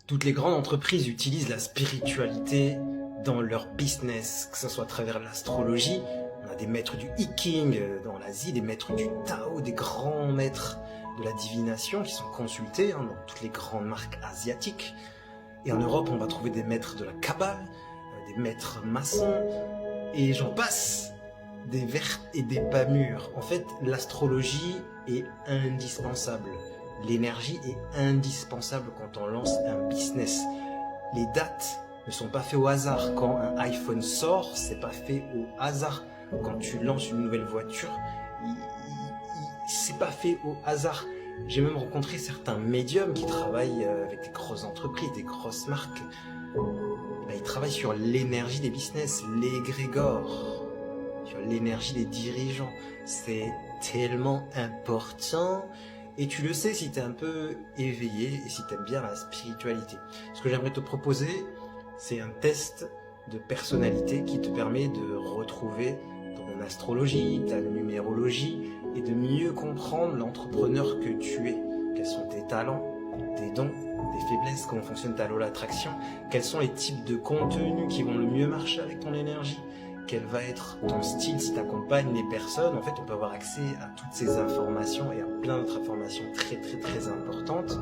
Toutes les grandes entreprises utilisent la spiritualité dans leur business, que ce soit à travers l'astrologie. On a des maîtres du I Ching dans l'Asie, des maîtres du Tao, des grands maîtres de la divination qui sont consultés dans toutes les grandes marques asiatiques. Et en Europe, on va trouver des maîtres de la Kabbale, des maîtres maçons, et j'en passe, des verts et des pas mûrs. En fait, l'astrologie est indispensable. L'énergie est indispensable quand on lance un business. Les dates ne sont pas faites au hasard. Quand un iPhone sort, c'est pas fait au hasard. Quand tu lances une nouvelle voiture, c'est pas fait au hasard. J'ai même rencontré certains médiums qui travaillent avec des grosses entreprises, des grosses marques. Ils travaillent sur l'énergie des business, l'égrégore, sur l'énergie des dirigeants. C'est tellement important. Et tu le sais si tu es un peu éveillé et si tu aimes bien la spiritualité. Ce que j'aimerais te proposer, c'est un test de personnalité qui te permet de retrouver ton astrologie, ta numérologie et de mieux comprendre l'entrepreneur que tu es. Quels sont tes talents, tes dons, tes faiblesses, comment fonctionne ta loi d'attraction, quels sont les types de contenus qui vont le mieux marcher avec ton énergie, quel va être ton style si tu accompagnes les personnes. En fait, on peut avoir accès à toutes ces informations et à plein d'autres informations très importantes.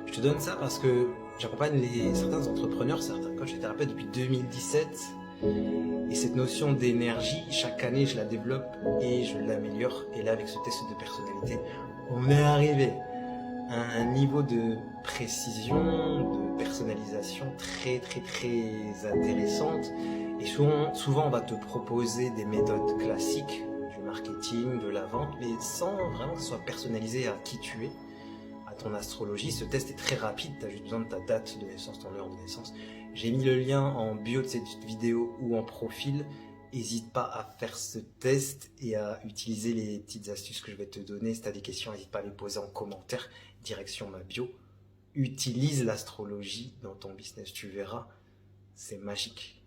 Je te donne ça parce que j'accompagne certains entrepreneurs, certains coachs et thérapeutes depuis 2017. Et cette notion d'énergie, chaque année, je la développe et je l'améliore. Et là, avec ce test de personnalité, on est arrivé à un niveau de précision, de personnalisation très intéressante. Et souvent, on va te proposer des méthodes classiques du marketing, de la vente, mais sans vraiment que ce soit personnalisé à qui tu es, à ton astrologie. Ce test est très rapide, tu as juste besoin de ta date de naissance, ton heure de naissance. J'ai mis le lien en bio de cette vidéo ou en profil. N'hésite pas à faire ce test et à utiliser les petites astuces que je vais te donner. Si tu as des questions, n'hésite pas à les poser en commentaire, direction ma bio. Utilise l'astrologie dans ton business, tu verras, c'est magique.